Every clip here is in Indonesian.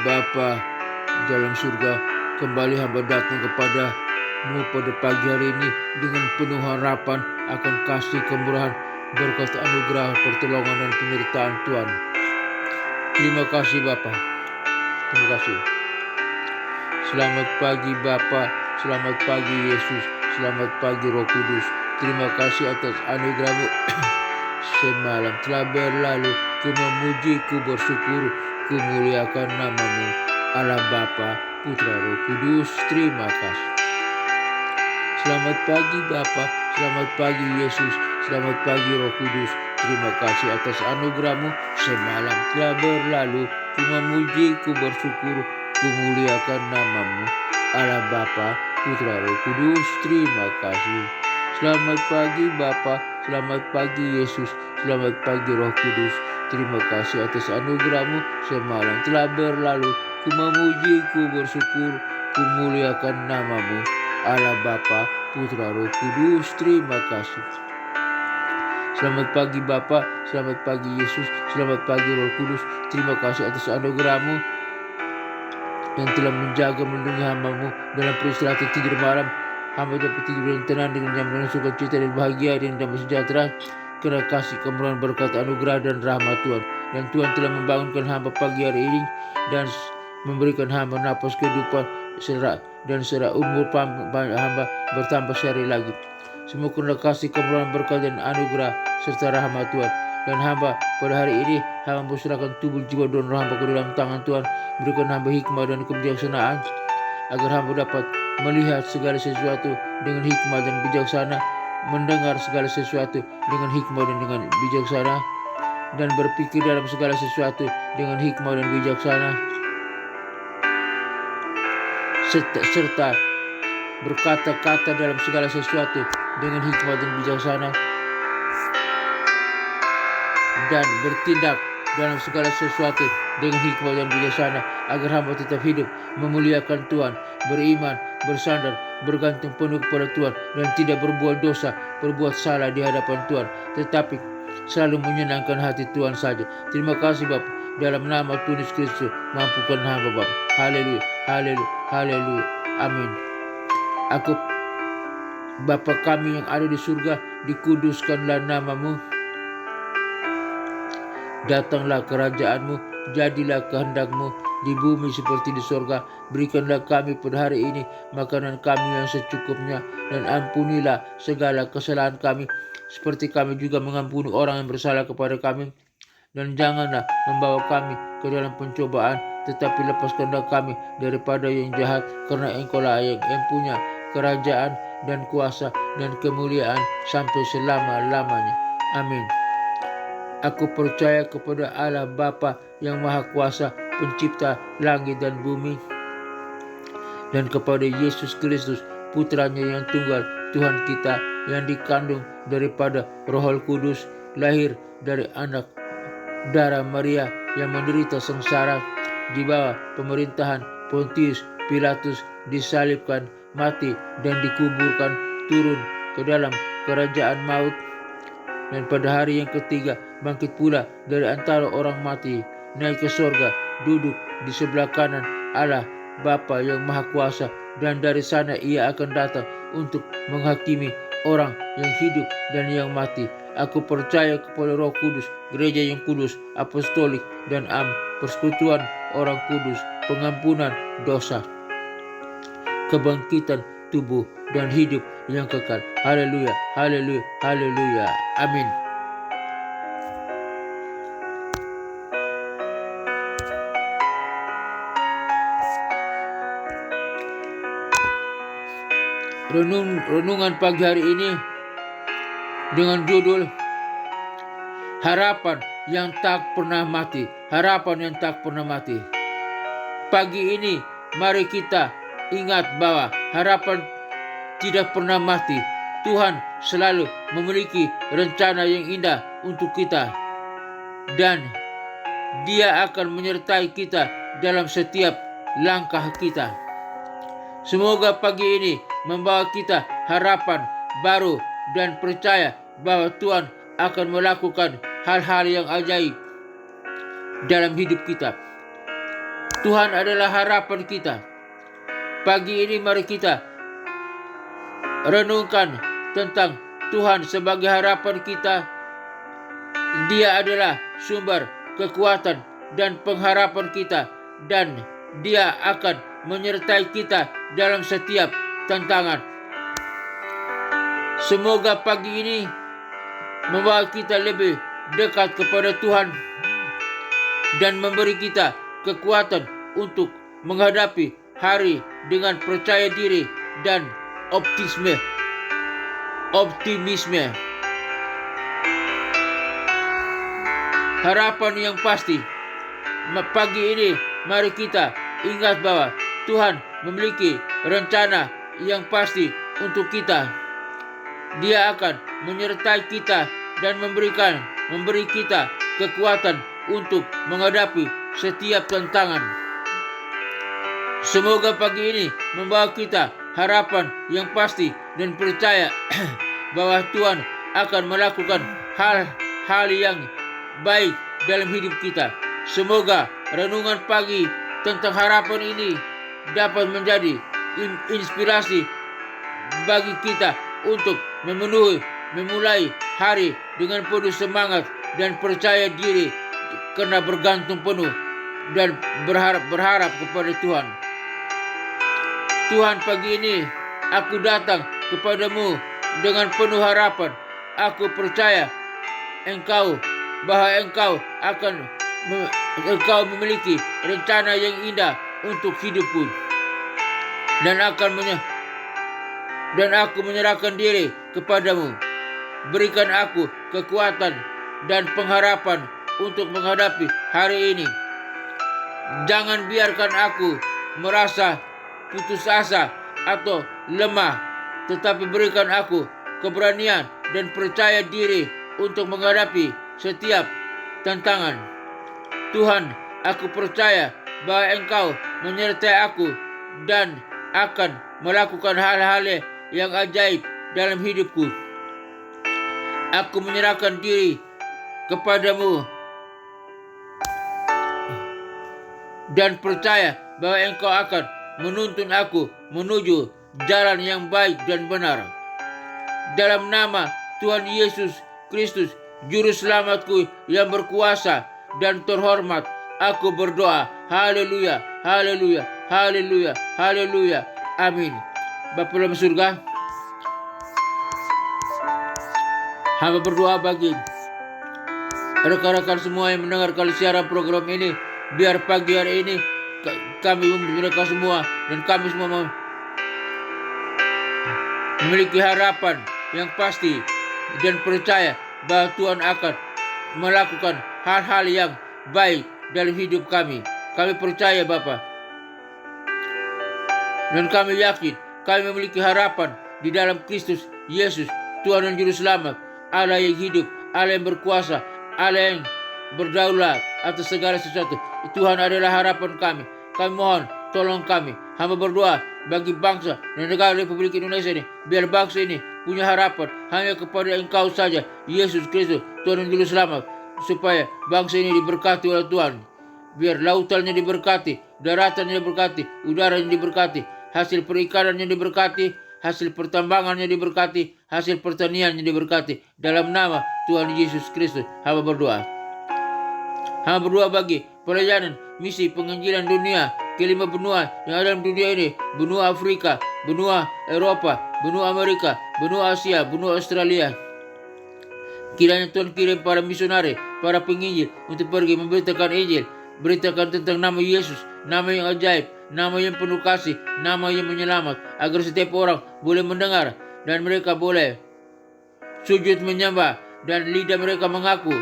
Bapa dalam surga, kembali hamba datang kepadamu pada pagi hari ini dengan penuh harapan akan kasih kemurahan, berkat anugerah, pertolongan dan penyertaan Tuhan. Terima kasih Bapa. Terima kasih. Selamat pagi Bapa, selamat pagi Yesus, selamat pagi Roh Kudus. Terima kasih atas anugerah-Mu. Semalam telah berlalu, ku memuji, ku bersyukur, ku muliakan nama-Mu. Allah Bapa, Putra, Roh Kudus, terima kasih. Selamat pagi Bapa, selamat pagi Yesus, selamat pagi Roh Kudus. Terima kasih atas anugerah-Mu. Semalam telah berlalu, ku memuji, ku bersyukur, ku muliakan nama-Mu. Allah Bapa, Putra, Roh Kudus, terima kasih. Selamat pagi Bapa, selamat pagi Yesus, selamat pagi Roh Kudus. Terima kasih atas anugerah-Mu. Semalam telah berlalu, ku memuji, ku bersyukur, ku muliakan nama-Mu. Allah Bapa, Putra, Roh Kudus, terima kasih. Selamat pagi Bapa, selamat pagi Yesus, selamat pagi Roh Kudus. Terima kasih atas anugerah-Mu yang telah menjaga melindungi hamba-Mu dalam peristirahatan tidur malam. Hamba dapat tidur yang tenang dengan nyaman, sukacita dan bahagia dan damai sejahtera, karena kasih kemurahan, berkat anugerah dan rahmat Tuhan. Dan Tuhan telah membangunkan hamba pagi hari ini dan memberikan hamba nafas kehidupan dan secara umur hamba bertambah sehari lagi. Semua karena kasih kemurahan, berkat dan anugerah serta rahmat Tuhan. Dan hamba pada hari ini hamba berserahkan tubuh, jiwa dan roh hamba ke dalam tangan Tuhan. Berikan hamba hikmah dan kebijaksanaan agar hamba dapat melihat segala sesuatu dengan hikmah dan bijaksana, mendengar segala sesuatu dengan hikmah dan dengan bijaksana, dan berpikir dalam segala sesuatu dengan hikmah dan bijaksana, serta berkata-kata dalam segala sesuatu dengan hikmah dan bijaksana, dan bertindak dalam segala sesuatu dengan hikmah dan bijaksana, agar hamba tetap hidup memuliakan Tuhan, beriman, bersandar, bergantung penuh kepada Tuhan, dan tidak berbuat dosa, berbuat salah di hadapan Tuhan, tetapi selalu menyenangkan hati Tuhan saja. Terima kasih Bapa, dalam nama Tuhan Yesus Kristus, mampukan hamba Bapa. Haleluya, haleluya, haleluya, amin. Aku Bapa kami yang ada di surga, dikuduskanlah nama-Mu. Datanglah kerajaan-Mu, jadilah kehendak-Mu di bumi seperti di sorga. Berikanlah kami pada hari ini makanan kami yang secukupnya, dan ampunilah segala kesalahan kami, seperti kami juga mengampuni orang yang bersalah kepada kami. Dan janganlah membawa kami ke dalam pencobaan, tetapi lepaskanlah kami daripada yang jahat, karena Engkau-lah yang punya kerajaan dan kuasa dan kemuliaan sampai selama-lamanya. Amin. Aku percaya kepada Allah Bapa yang Maha Kuasa, pencipta langit dan bumi, dan kepada Yesus Kristus, Putranya yang tunggal, Tuhan kita, yang dikandung daripada Roh Kudus, lahir dari anak darah Maria, yang menderita sengsara di bawah pemerintahan Pontius Pilatus, disalibkan, mati, dan dikuburkan, turun ke dalam kerajaan maut, dan pada hari yang ketiga bangkit pula dari antara orang mati, naik ke sorga, duduk di sebelah kanan Allah Bapa yang Maha Kuasa, dan dari sana Ia akan datang untuk menghakimi orang yang hidup dan yang mati. Aku percaya kepada Roh Kudus, gereja yang kudus, apostolik, dan persekutuan orang kudus, pengampunan dosa, kebangkitan tubuh, dan hidup yang kekal. Haleluya, haleluya, haleluya, amin. Renungan pagi hari ini dengan judul Harapan yang tak pernah mati. Harapan yang tak pernah mati. Pagi ini mari kita ingat bahwa harapan tidak pernah mati. Tuhan selalu memiliki rencana yang indah untuk kita, dan Dia akan menyertai kita dalam setiap langkah kita. Semoga pagi ini membawa kita harapan baru dan percaya bahwa Tuhan akan melakukan hal-hal yang ajaib dalam hidup kita. Tuhan adalah harapan kita. Pagi ini mari kita renungkan tentang Tuhan sebagai harapan kita. Dia adalah sumber kekuatan dan pengharapan kita, dan Dia akan menyertai kita dalam setiap tantangan. Semoga pagi ini membawa kita lebih dekat kepada Tuhan dan memberi kita kekuatan untuk menghadapi hari dengan percaya diri dan optimisme. Harapan yang pasti. Pagi ini mari kita ingat bahwa Tuhan memiliki rencana yang pasti untuk kita. Dia akan menyertai kita dan memberi kita kekuatan untuk menghadapi setiap tantangan. Semoga pagi ini membawa kita harapan yang pasti dan percaya bahwa Tuhan akan melakukan hal-hal yang baik dalam hidup kita. Semoga renungan pagi tentang harapan ini dapat menjadi inspirasi bagi kita untuk memulai hari dengan penuh semangat dan percaya diri, karena bergantung penuh dan berharap kepada Tuhan. Tuhan, pagi ini aku datang kepadamu dengan penuh harapan. Aku percaya bahwa Engkau memiliki rencana yang indah untuk hidupku, dan aku menyerahkan diri kepadamu. Berikan aku kekuatan dan pengharapan untuk menghadapi hari ini. Jangan biarkan aku merasa putus asa atau lemah, tetapi berikan aku keberanian dan percaya diri untuk menghadapi setiap tantangan. Tuhan, aku percaya bahwa Engkau menyertai aku dan akan melakukan hal-hal yang ajaib dalam hidupku. Aku menyerahkan diri kepadamu dan percaya bahwa Engkau akan menuntun aku menuju jalan yang baik dan benar. Dalam nama Tuhan Yesus Kristus, Juru Selamatku yang berkuasa dan terhormat, aku berdoa. Haleluya, haleluya, haleluya, haleluya. Amin. Bapa dalam surga, hamba berdoa bagi rekan-rekan semua yang mendengarkan siaran program ini. Biar pagi hari ini kami mereka semua dan kami semua memiliki harapan yang pasti dan percaya bahwa Tuhan akan melakukan hal-hal yang baik dalam hidup kami. Kami percaya Bapa, dan kami yakin kami memiliki harapan di dalam Kristus Yesus, Tuhan dan Juru Selamat, Allah yang hidup, Allah yang berkuasa, Allah yang berdaulat atas segala sesuatu. Tuhan adalah harapan kami. Kami mohon tolong kami. Hamba berdoa bagi bangsa dan negara Republik Indonesia ini, biar bangsa ini punya harapan hanya kepada Engkau saja, Yesus Kristus, Tuhan dan Juru Selamat, supaya bangsa ini diberkati oleh Tuhan. Biar lautannya diberkati, daratannya diberkati, udaranya diberkati, hasil perikanannya diberkati, hasil pertambangannya diberkati, hasil pertaniannya diberkati. Dalam nama Tuhan Yesus Kristus, hamba berdoa. Hamba berdoa bagi pelayanan misi penginjilan dunia ke 5 benua yang ada dalam dunia ini: benua Afrika, benua Eropa, benua Amerika, benua Asia, benua Australia. Kiranya Tuhan kirim para misionari, para penginjil untuk pergi memberitakan Injil, beritakan tentang nama Yesus, nama yang ajaib, nama yang penuh kasih, nama yang menyelamat, agar setiap orang boleh mendengar dan mereka boleh sujud menyembah, dan lidah mereka mengaku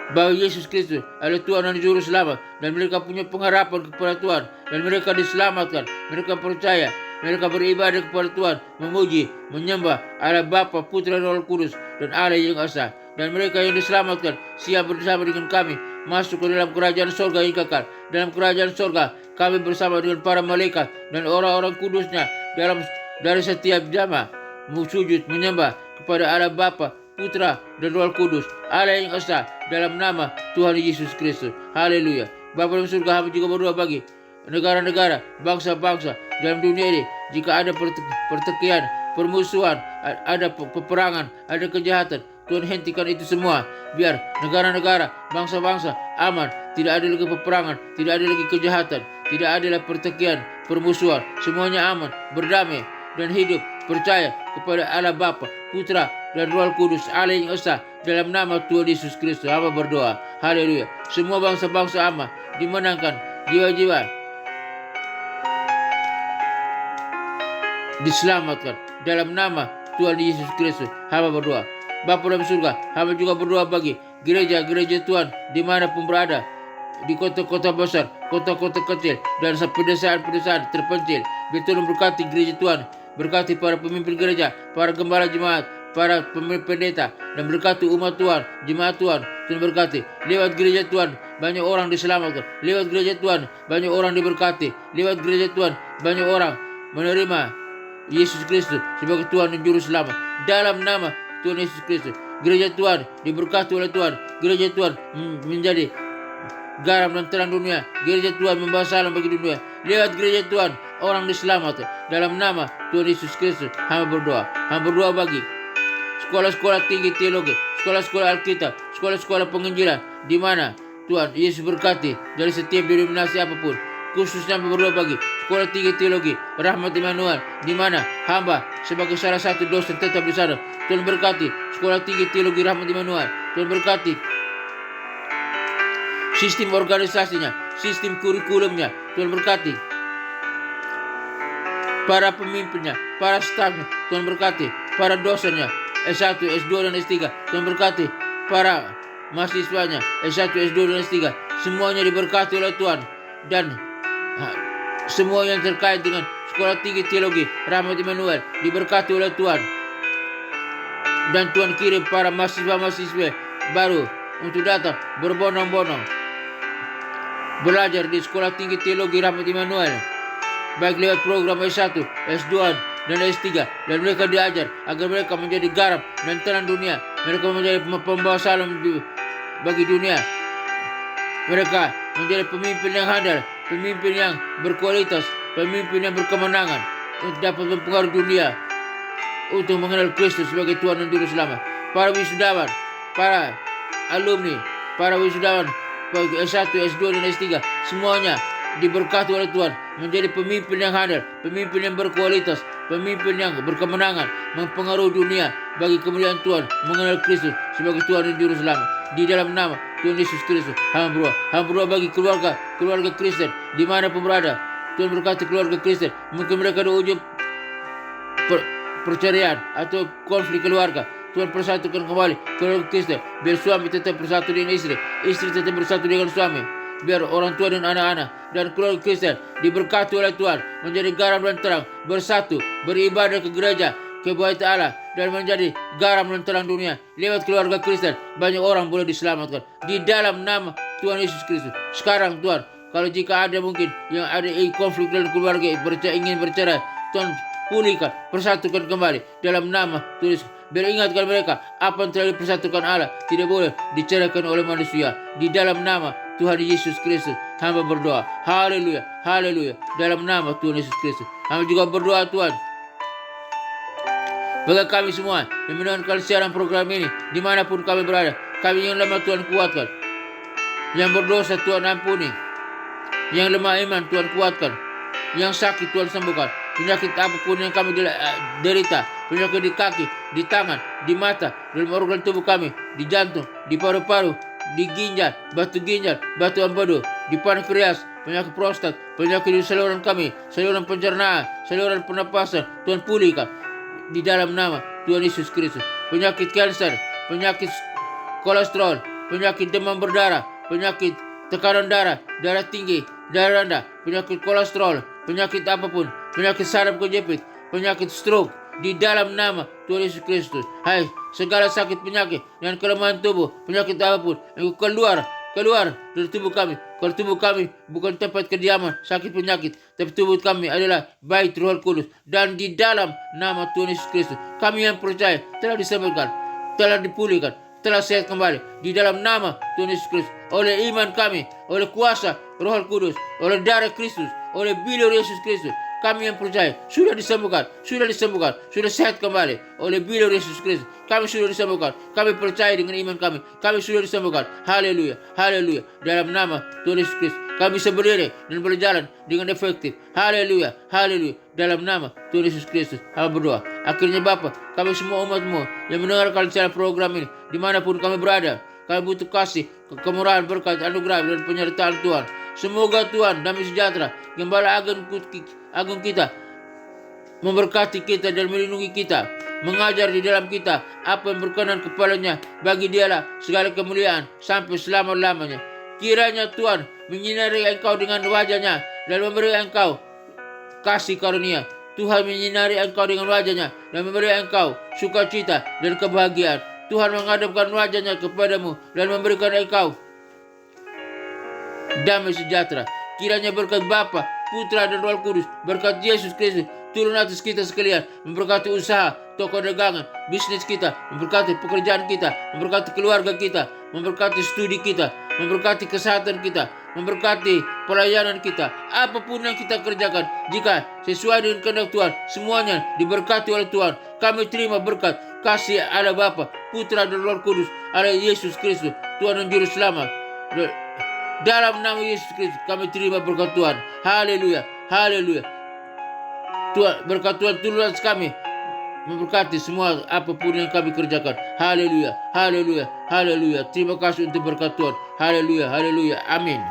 bahwa Yesus Kristus adalah Tuhan dan Juru Selamat, dan mereka punya pengharapan kepada Tuhan, dan mereka diselamatkan. Mereka percaya, mereka beribadah kepada Tuhan, memuji, menyembah Allah Bapa, Putra dan Roh Kudus, dan Allah yang esa. Dan mereka yang diselamatkan siap bersama dengan kami masuk ke dalam kerajaan sorga yang kekal. Dalam kerajaan sorga kami bersama dengan para malaikat dan orang-orang kudusnya dari setiap jamaah sujud menyembah kepada Allah Bapa, Putra dan Roh Kudus, Allah yang esa, dalam nama Tuhan Yesus Kristus. Haleluya. Bapa dalam surga, hamba juga berdoa bagi negara-negara, bangsa-bangsa dalam dunia ini. Jika ada pertikaian, permusuhan, ada peperangan, ada kejahatan, Tuhan hentikan itu semua. Biar negara-negara, bangsa-bangsa aman. Tidak ada lagi peperangan, tidak ada lagi kejahatan, tidak ada lagi pertikaian, permusuhan. Semuanya aman, berdamai, dan hidup percaya kepada Allah Bapa, Putra, dan Roh Kudus, Allah yang Esa. Dalam nama Tuhan Yesus Kristus, hamba berdoa. Haleluya. Semua bangsa-bangsa aman, dimenangkan, jiwa-jiwa diselamatkan dalam nama Tuhan Yesus Kristus, hamba berdoa. Bapa dalam surga, hamba juga berdoa bagi gereja-gereja Tuhan dimanapun berada, di kota-kota besar, kota-kota kecil, dan pedesaan-pedesaan terpencil. Biar Tuhan berkati gereja Tuhan, berkati para pemimpin gereja, para gembala jemaat, para pendeta, dan berkati umat Tuhan, jemaat Tuhan. Tuhan berkati lewat gereja Tuhan, banyak orang diselamatkan. Lewat gereja Tuhan, banyak orang diberkati. Lewat gereja Tuhan, banyak orang menerima Yesus Kristus sebagai Tuhan dan Juru Selamat. Dalam nama Tuhan Yesus Kristus, gereja Tuhan diberkati oleh Tuhan. Gereja Tuhan menjadi garam dan terang dunia. Gereja Tuhan membawa salam bagi dunia. Lewat gereja Tuhan, orang diselamatkan. Dalam nama Tuhan Yesus Kristus, hamba berdoa. Hamba berdoa bagi sekolah-sekolah tinggi teologi, sekolah-sekolah Alkitab, sekolah-sekolah penginjilan, di mana Tuhan Yesus berkati dari setiap denominasi apapun. Khususnya berdoa bagi sekolah tinggi teologi Rahmat Immanuel, di mana hamba sebagai salah satu dosen tetap di sana. Tuhan berkati sekolah tinggi teologi Rahmat Immanuel. Tuhan berkati sistem organisasinya, sistem kurikulumnya. Tuhan berkati para pemimpinnya, para stafnya. Tuhan berkati para dosennya, S1, S2, dan S3. Tuhan berkati para mahasiswanya, S1, S2, dan S3. Semuanya diberkati oleh Tuhan. Dan semua yang terkait dengan sekolah tinggi teologi Rahmat Immanuel diberkati oleh Tuhan. Dan Tuhan kirim para mahasiswa-mahasiswa baru untuk datang berbondong-bondong belajar di sekolah tinggi teologi Rahmat Immanuel, baik lewat program S1, S2, dan S3. Dan mereka diajar agar mereka menjadi garam dan terang dunia. Mereka menjadi pembawa salam bagi dunia. Mereka menjadi pemimpin yang handal, pemimpin yang berkualitas, pemimpin yang berkemenangan untuk dapat mempengaruhi dunia untuk mengenal Kristus sebagai Tuhan dan Juru Selamat. Para wisudawan, para alumni, para wisudawan S1, S2, dan S3, semuanya diberkati oleh Tuhan menjadi pemimpin yang handal, pemimpin yang berkualitas, pemimpin yang berkemenangan, mempengaruhi dunia bagi kemuliaan Tuhan, mengenal Kristus sebagai Tuhan dan Juru Selamat. Di dalam nama Tuhan Yesus Kristus, hamba berdoa bagi keluarga Kristen dimanapun berada. Tuhan berkati keluarga Kristen. Mungkin mereka ada ujung perceraian atau konflik keluarga. Tuhan persatukan kembali keluarga Kristen. Biar suami tetap bersatu dengan istri tetap bersatu dengan suami. Biar orang tua dan anak-anak dan keluarga Kristen diberkati oleh Tuhan, menjadi garam dan terang, bersatu, beribadah ke gereja, ke bait Allah, dan menjadi garam dan terang dunia. Lewat keluarga Kristen, banyak orang boleh diselamatkan. Di dalam nama Tuhan Yesus Kristus. Sekarang Tuhan, kalau jika ada mungkin yang ada konflik dalam keluarga, ingin bercerai, Tuhan pulihkan, persatukan kembali dalam nama Tuhan Yesus. Biar ingatkan mereka, apa yang telah dipersatukan Allah tidak boleh diceraikan oleh manusia. Di dalam nama Tuhan Yesus Kristus, hamba berdoa. Haleluya, haleluya. Dalam nama Tuhan Yesus Kristus, hamba juga berdoa Tuhan bagi kami semua yang menonton siaran program ini, dimanapun kami berada. Kami yang lemah Tuhan kuatkan, yang berdosa Tuhan ampuni, yang lemah iman Tuhan kuatkan, yang sakit Tuhan sembuhkan. Penyakit apapun yang kami derita, penyakit di kaki, di tangan, di mata, dalam organ tubuh kami, di jantung, di paru-paru, di ginjal, batu empedu, di pankreas, penyakit prostat, penyakit di saluran kami, saluran pencernaan, saluran pernapasan, Tuhan pulihkan di dalam nama Tuhan Yesus Kristus. Penyakit kanker, penyakit kolesterol, penyakit demam berdarah, penyakit tekanan darah, darah tinggi, darah rendah, penyakit kolesterol, penyakit apapun, penyakit saraf kejepit, penyakit stroke, di dalam nama Tuhan Yesus Kristus. Hai, segala sakit penyakit dan kelemahan tubuh, penyakit apapun, keluar dari tubuh kami. Kalau tubuh kami bukan tempat kediaman sakit penyakit, tapi tubuh kami adalah bait Roh Kudus. Dan di dalam nama Tuhan Yesus Kristus, kami yang percaya telah diselamatkan, telah dipulihkan, telah sehat kembali di dalam nama Tuhan Yesus Kristus. Oleh iman kami, oleh kuasa Roh Kudus, oleh darah Kristus, oleh beliau Yesus Kristus, kami yang percaya sudah disembuhkan, sudah sehat kembali oleh beliau Yesus Kristus. Kami sudah disembuhkan, kami percaya dengan iman kami sudah disembuhkan. Haleluya, haleluya. Dalam nama Tuhan Yesus Kristus, kami bisa berdiri dan berjalan dengan efektif. Haleluya, haleluya. Dalam nama Tuhan Yesus Kristus, kami berdoa. Akhirnya Bapa, kami semua umat-Mu yang mendengarkan secara program ini, dimanapun kami berada, kami butuh kasih, kemurahan, berkat, anugerah, dan penyertaan Tuhan. Semoga Tuhan damai sejahtera, Gembala Agung kita, memberkati kita dan melindungi kita, mengajar di dalam kita apa yang berkenan kepadanya. Bagi Dialah segala kemuliaan sampai selama-lamanya. Kiranya Tuhan menyinari engkau dengan wajahnya dan memberi engkau kasih karunia. Tuhan menyinari engkau dengan wajahnya dan memberi engkau sukacita dan kebahagiaan. Tuhan menghadapkan wajahnya kepadamu dan memberikan engkau damai sejahtera. Kiranya berkat Bapa, Putra, dan Roh Kudus, berkat Yesus Kristus turun atas kita sekalian, memberkati usaha, toko dagangan, bisnis kita, memberkati pekerjaan kita, memberkati keluarga kita, memberkati studi kita, memberkati kesehatan kita, memberkati pelayanan kita. Apapun yang kita kerjakan, jika sesuai dengan kehendak Tuhan, semuanya diberkati oleh Tuhan. Kami terima berkat kasih Allah Bapa, Putra, dan Roh Kudus, Allah Yesus Kristus, Tuhan dan Juru Selamat. Dalam nama Yesus Kristus kami terima berkat Tuhan. Haleluya, haleluya. Tuhan, berkat Tuhan turun atas kami, memberkati semua apapun yang kami kerjakan. Haleluya, haleluya, haleluya. Terima kasih untuk berkat Tuhan. Haleluya, haleluya. Amin.